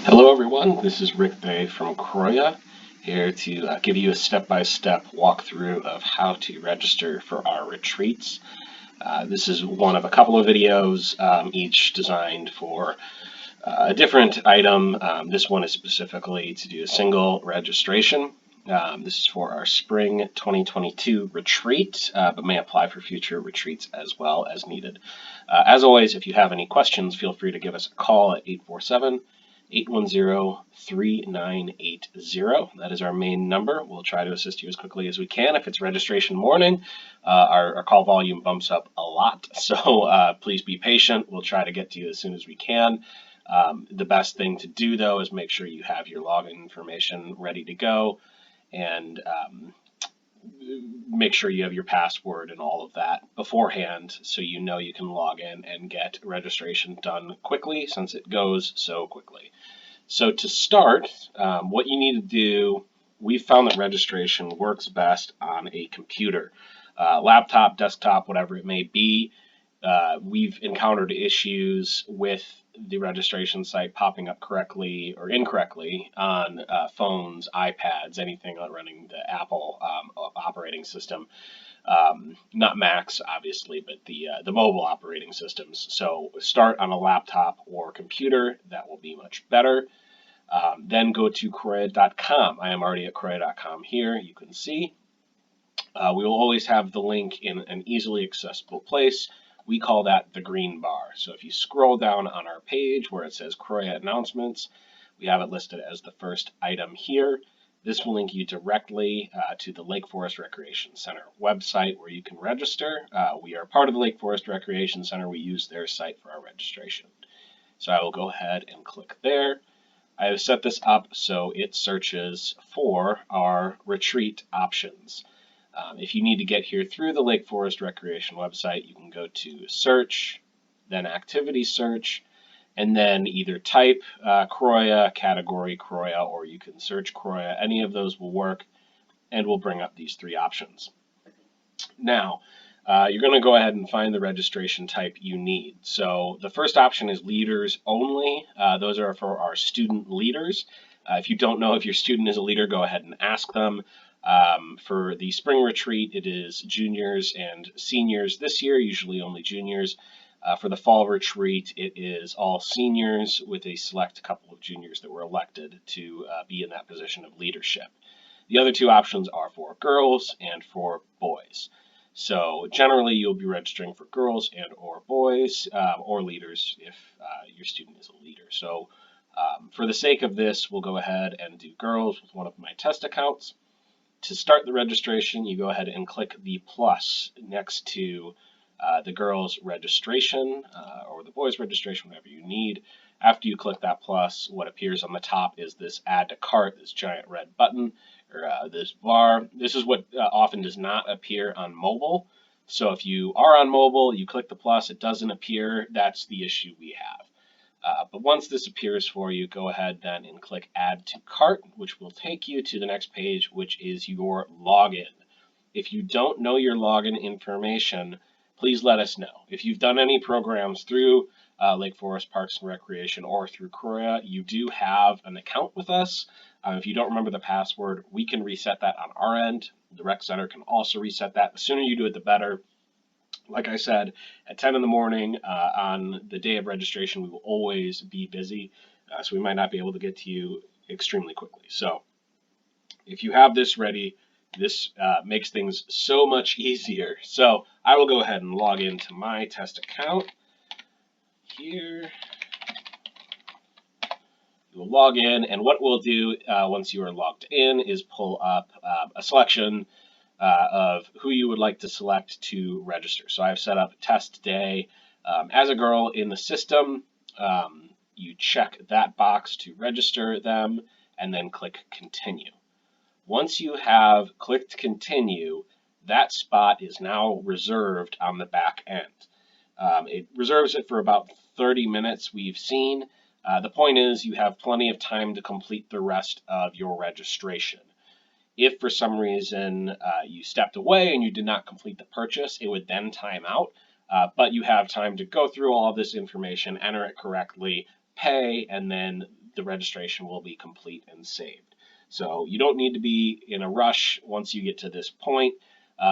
Hello everyone, this is Rick Bay from CROYA, here to give you a step-by-step walkthrough of how to register for our retreats. This is one of a couple of videos, each designed for a different item. This one is specifically to do a single registration. This is for our spring 2022 retreat, but may apply for future retreats as well as needed. As always, if you have any questions, feel free to give us a call at 847-810-3980. That is our main number. We'll try to assist you as quickly as we can. If it's registration morning, our call volume bumps up a lot, so please be patient. We'll try to get to you as soon as we can. The best thing to do, though, is make sure you have your login information ready to go, and make sure you have your password and all of that beforehand so you know you can log in and get registration done quickly, since it goes so quickly. So to start, what you need to do, we've found that registration works best on a computer, laptop, desktop, whatever it may be. We've encountered issues with the registration site popping up correctly or incorrectly on phones, iPads, anything running the Apple operating system. Not Macs, obviously, but the mobile operating systems. So start on a laptop or computer. That will be much better. Then go to CROYA.com. I am already at CROYA.com here. You can see. We will always have the link in an easily accessible place. We call that the green bar. So if you scroll down on our page where it says CROYA announcements, we have it listed as the first item here. This will link you directly to the Lake Forest Recreation Center website where you can register. We are part of the Lake Forest Recreation Center. We use their site for our registration. So I will go ahead and click there. I have set this up so it searches for our retreat options. If you need to get here through the Lake Forest Recreation website, you can go to search, then activity search, and then either type CROYA, category CROYA, or you can search CROYA. Any of those will work, and we'll bring up these three options. Now, you're going to go ahead and find the registration type you need. So the first option is leaders only. Those are for our student leaders. If you don't know if your student is a leader, go ahead and ask them. For the spring retreat, it is juniors and seniors this year, usually only juniors. For the fall retreat, it is all seniors with a select couple of juniors that were elected to be in that position of leadership. The other two options are for girls and for boys. So generally, you'll be registering for girls and or boys or leaders if your student is a leader. So for the sake of this, we'll go ahead and do girls with one of my test accounts. To start the registration, you go ahead and click the plus next to the girls' registration or the boys' registration, whatever you need. After you click that plus, what appears on the top is this add to cart, this giant red button, or this bar. This is what often does not appear on mobile. So if you are on mobile, you click the plus, it doesn't appear. That's the issue we have. But once this appears for you, go ahead then and click Add to Cart, which will take you to the next page, which is your login. If you don't know your login information, please let us know. If you've done any programs through Lake Forest Parks and Recreation or through CROYA, you do have an account with us. If you don't remember the password, we can reset that on our end. The rec center can also reset that. The sooner you do it, the better. Like I said, at 10 in the morning on the day of registration, we will always be busy, so we might not be able to get to you extremely quickly. So if you have this ready, this makes things so much easier. So I will go ahead and log into my test account here. You'll log in, and what we'll do once you are logged in is pull up a selection of who you would like to select to register. So I've set up test day as a girl in the system. You check that box to register them and then click continue. Once you have clicked continue, that spot is now reserved on the back end. It reserves it for about 30 minutes, we've seen. The point is you have plenty of time to complete the rest of your registration. If for some reason you stepped away and you did not complete the purchase, it would then time out, but you have time to go through all of this information, enter it correctly, pay, and then the registration will be complete and saved. So you don't need to be in a rush once you get to this point.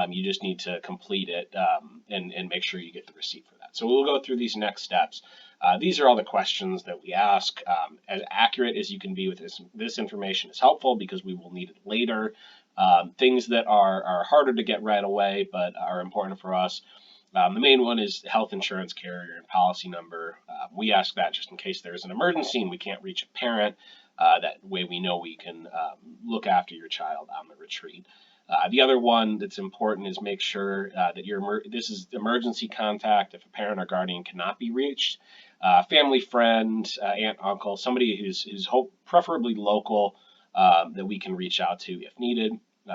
You just need to complete it and make sure you get the receipt for that. So we'll go through these next steps. These are all the questions that we ask. As accurate as you can be with this information is helpful because we will need it later. Things that are harder to get right away but are important for us. The main one is health insurance carrier and policy number. We ask that just in case there's an emergency and we can't reach a parent. That way we know we can look after your child on the retreat. The other one that's important is make sure that this is emergency contact if a parent or guardian cannot be reached. Family friend, aunt, uncle, somebody who's preferably local that we can reach out to if needed.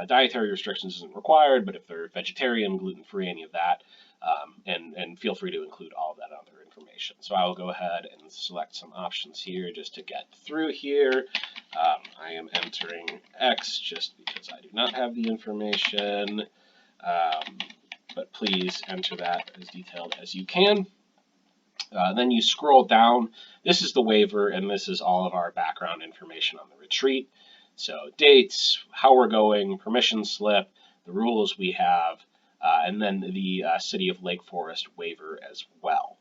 Dietary restrictions isn't required, but if they're vegetarian, gluten-free, any of that, and feel free to include all of that other information. So I will go ahead and select some options here just to get through here. I am entering X just because I do not have the information, but please enter that as detailed as you can. Then you scroll down. This is the waiver, and this is all of our background information on the retreat. So dates, how we're going, permission slip, the rules we have, and then the City of Lake Forest waiver as well.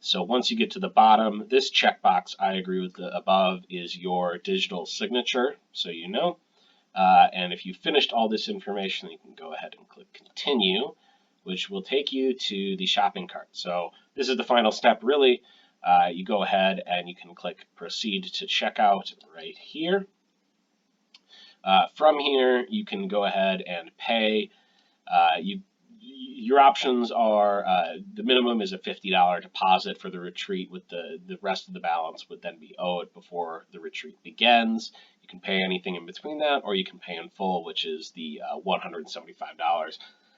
So once you get to the bottom, this checkbox, I agree with the above, is your digital signature, so you know. And if you finished all this information, you can go ahead and click continue, which will take you to the shopping cart. So this is the final step, really. You go ahead and you can click proceed to checkout right here. From here, you can go ahead and pay. Your options are the minimum is a $50 deposit for the retreat, with the rest of the balance would then be owed before the retreat begins. You can pay anything in between that, or you can pay in full, which is the $175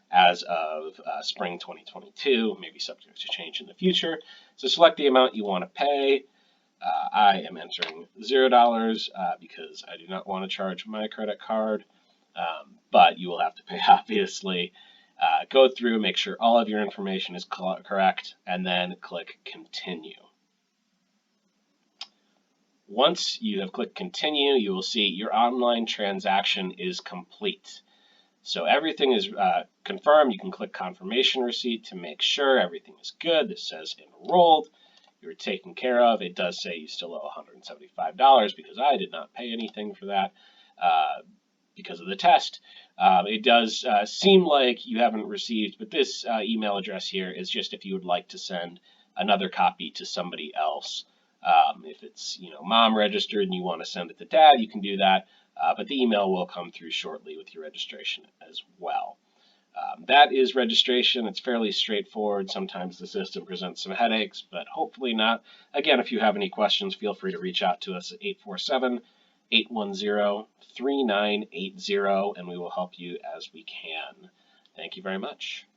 as of spring 2022, maybe subject to change in the future. So select the amount you want to pay. I am entering $0 because I do not want to charge my credit card, but you will have to pay, obviously. Go through, make sure all of your information is correct, and then click continue. Once you have clicked continue, you will see your online transaction is complete. So everything is confirmed. You can click confirmation receipt to make sure everything is good. This says enrolled. You're taken care of. It does say you still owe $175 because I did not pay anything for that because of the test. It does seem like you haven't received, but this email address here is just if you would like to send another copy to somebody else. If it's mom registered and you want to send it to dad, you can do that. But the email will come through shortly with your registration as well. That is registration. It's fairly straightforward. Sometimes the system presents some headaches, but hopefully not. Again, if you have any questions, feel free to reach out to us at 847-810-3980, and we will help you as we can. Thank you very much.